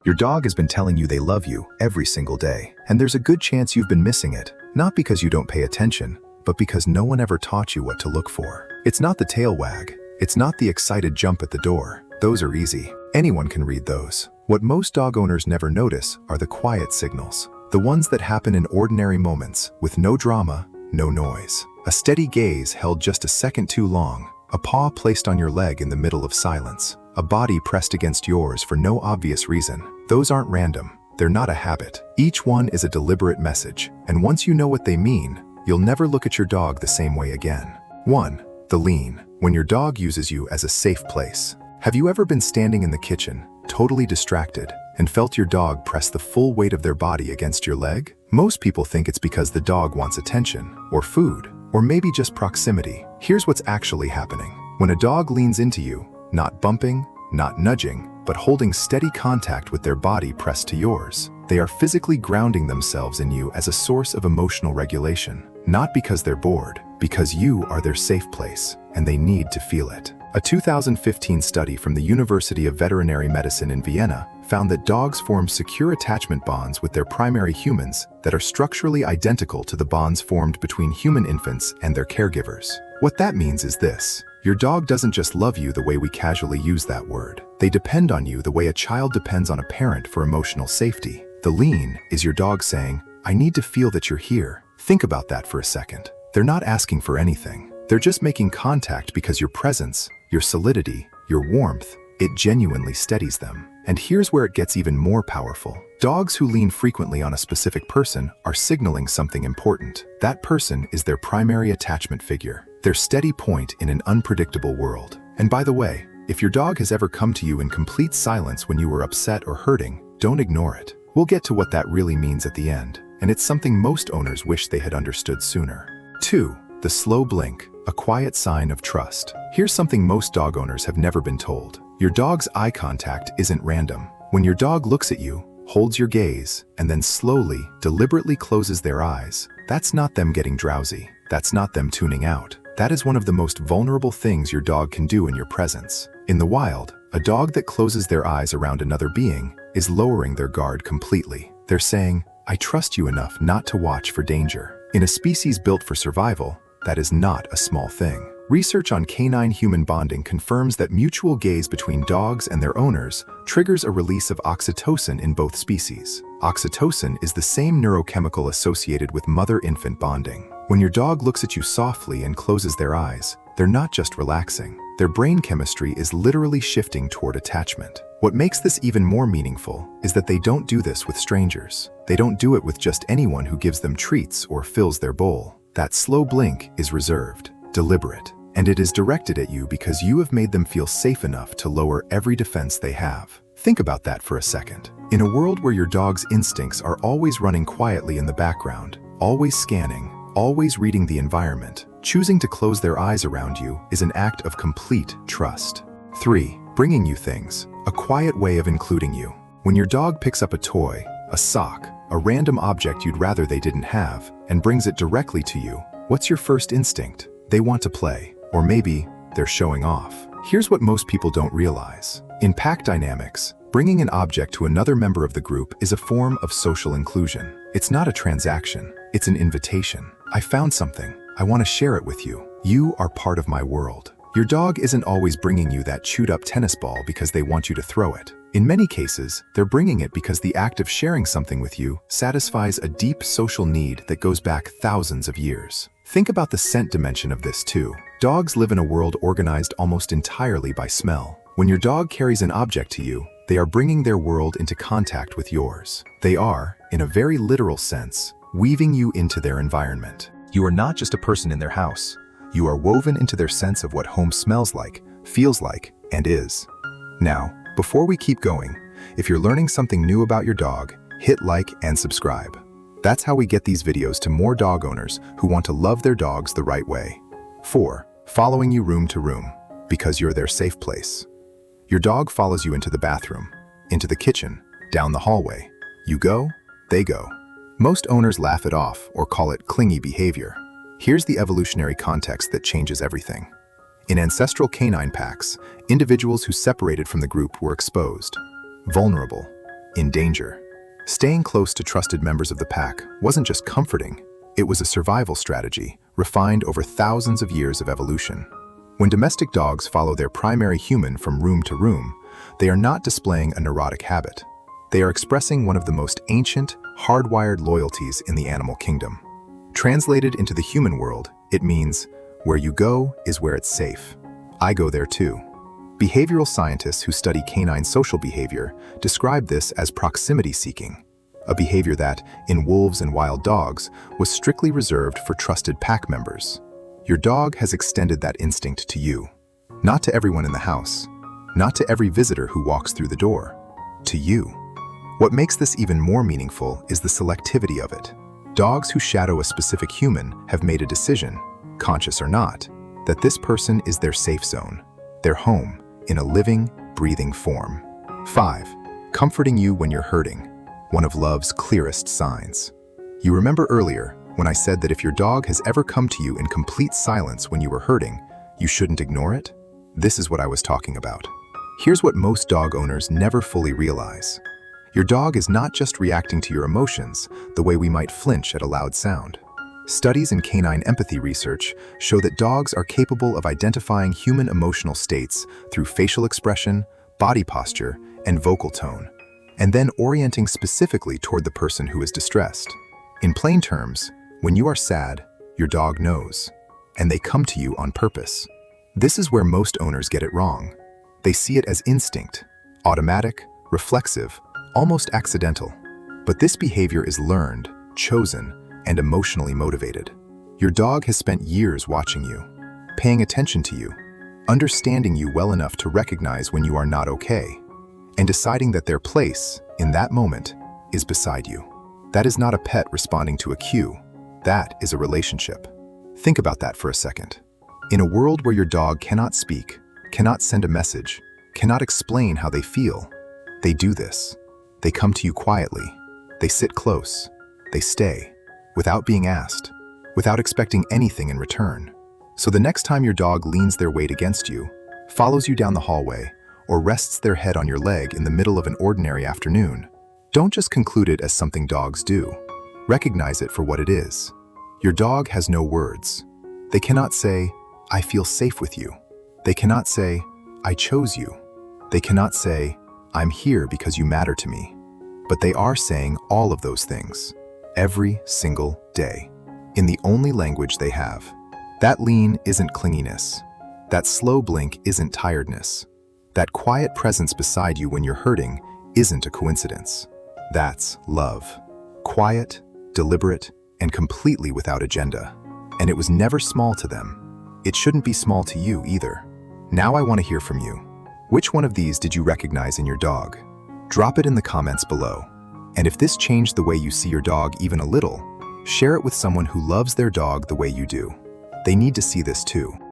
Your dog has been telling you they love you every single day, and there's a good chance you've been missing it, not because you don't pay attention, but because no one ever taught you what to look for. It's not the tail wag. It's not the excited jump at the door. Those are easy. Anyone can read those. What most dog owners never notice are the quiet signals, the ones that happen in ordinary moments, with no drama, no noise. A steady gaze held just a second too long, a paw placed on your leg in the middle of silence, a body pressed against yours for no obvious reason. Those aren't random. They're not a habit. Each one is a deliberate message, and once you know what they mean, you'll never look at your dog the same way again. 1. The lean. When your dog uses you as a safe place. Have you ever been standing in the kitchen, totally distracted, and felt your dog press the full weight of their body against your leg? Most people think it's because the dog wants attention, or food, or maybe just proximity. Here's what's actually happening. When a dog leans into you, not bumping, not nudging, but holding steady contact with their body pressed to yours, they are physically grounding themselves in you as a source of emotional regulation. Not because they're bored, because you are their safe place, and they need to feel it. A 2015 study from the University of Veterinary Medicine in Vienna found that dogs form secure attachment bonds with their primary humans that are structurally identical to the bonds formed between human infants and their caregivers. What that means is this: your dog doesn't just love you the way we casually use that word. They depend on you the way a child depends on a parent for emotional safety. The lean is your dog saying, "I need to feel that you're here." Think about that for a second. They're not asking for anything. They're just making contact because your presence, your solidity, your warmth, it genuinely steadies them. And here's where it gets even more powerful. Dogs who lean frequently on a specific person are signaling something important. That person is their primary attachment figure, their steady point in an unpredictable world. And by the way, if your dog has ever come to you in complete silence when you were upset or hurting, don't ignore it. We'll get to what that really means at the end, and it's something most owners wish they had understood sooner. 2. The slow blink, a quiet sign of trust. Here's something most dog owners have never been told. Your dog's eye contact isn't random. When your dog looks at you, holds your gaze, and then slowly, deliberately closes their eyes, that's not them getting drowsy. That's not them tuning out. That is one of the most vulnerable things your dog can do in your presence. In the wild, a dog that closes their eyes around another being is lowering their guard completely. They're saying, "I trust you enough not to watch for danger." In a species built for survival, that is not a small thing. Research on canine-human bonding confirms that mutual gaze between dogs and their owners triggers a release of oxytocin in both species. Oxytocin is the same neurochemical associated with mother-infant bonding. When your dog looks at you softly and closes their eyes, they're not just relaxing. Their brain chemistry is literally shifting toward attachment. What makes this even more meaningful is that they don't do this with strangers. They don't do it with just anyone who gives them treats or fills their bowl. That slow blink is reserved, deliberate, and it is directed at you because you have made them feel safe enough to lower every defense they have. Think about that for a second. In a world where your dog's instincts are always running quietly in the background, always scanning, always reading the environment, choosing to close their eyes around you is an act of complete trust. 3. Bringing you things, a quiet way of including you. When your dog picks up a toy, a sock, a random object you'd rather they didn't have, and brings it directly to you, what's your first instinct? They want to play, or maybe they're showing off. Here's what most people don't realize. In pack dynamics, bringing an object to another member of the group is a form of social inclusion. It's not a transaction, it's an invitation. I found something. I want to share it with you. You are part of my world. Your dog isn't always bringing you that chewed-up tennis ball because they want you to throw it. In many cases, they're bringing it because the act of sharing something with you satisfies a deep social need that goes back thousands of years. Think about the scent dimension of this too. Dogs live in a world organized almost entirely by smell. When your dog carries an object to you, they are bringing their world into contact with yours. They are, in a very literal sense, weaving you into their environment. You are not just a person in their house. You are woven into their sense of what home smells like, feels like, and is. Now, before we keep going, if you're learning something new about your dog, hit like and subscribe. That's how we get these videos to more dog owners who want to love their dogs the right way. 4. Following you room to room, because you're their safe place. Your dog follows you into the bathroom, into the kitchen, down the hallway. You go, they go. Most owners laugh it off or call it clingy behavior. Here's the evolutionary context that changes everything. In ancestral canine packs, individuals who separated from the group were exposed, vulnerable. in danger. Staying close to trusted members of the pack wasn't just comforting, it was a survival strategy refined over thousands of years of evolution. When domestic dogs follow their primary human from room to room, they are not displaying a neurotic habit. They are expressing one of the most ancient, hardwired loyalties in the animal kingdom. Translated into the human world, it means, where you go is where it's safe. I go there too. Behavioral scientists who study canine social behavior describe this as proximity seeking, a behavior that, in wolves and wild dogs, was strictly reserved for trusted pack members. Your dog has extended that instinct to you. Not to everyone in the house, not to every visitor who walks through the door, to you. What makes this even more meaningful is the selectivity of it. Dogs who shadow a specific human have made a decision, conscious or not, that this person is their safe zone, their home, in a living, breathing form. 5. Comforting you when you're hurting, one of love's clearest signs. You remember earlier when I said that if your dog has ever come to you in complete silence when you were hurting, you shouldn't ignore it? This is what I was talking about. Here's what most dog owners never fully realize. Your dog is not just reacting to your emotions the way we might flinch at a loud sound. Studies in canine empathy research show that dogs are capable of identifying human emotional states through facial expression, body posture, and vocal tone, and then orienting specifically toward the person who is distressed. In plain terms, when you are sad, your dog knows, and they come to you on purpose. This is where most owners get it wrong. They see it as instinct, automatic, reflexive, almost accidental. But this behavior is learned, chosen, and emotionally motivated. Your dog has spent years watching you, paying attention to you, understanding you well enough to recognize when you are not okay, and deciding that their place, in that moment, is beside you. That is not a pet responding to a cue. That is a relationship. Think about that for a second. In a world where your dog cannot speak, cannot send a message, cannot explain how they feel, they do this. They come to you quietly. They sit close. They stay, without being asked, without expecting anything in return. So the next time your dog leans their weight against you, follows you down the hallway, or rests their head on your leg in the middle of an ordinary afternoon, don't just conclude it as something dogs do. Recognize it for what it is. Your dog has no words. They cannot say, "I feel safe with you." They cannot say, "I chose you." They cannot say, "I'm here because you matter to me." But they are saying all of those things, every single day, in the only language they have. That lean isn't clinginess. That slow blink isn't tiredness. That quiet presence beside you when you're hurting isn't a coincidence. That's love. Quiet, deliberate, and completely without agenda. And it was never small to them. It shouldn't be small to you either. Now I want to hear from you. Which one of these did you recognize in your dog? Drop it in the comments below. And if this changed the way you see your dog even a little, share it with someone who loves their dog the way you do. They need to see this too.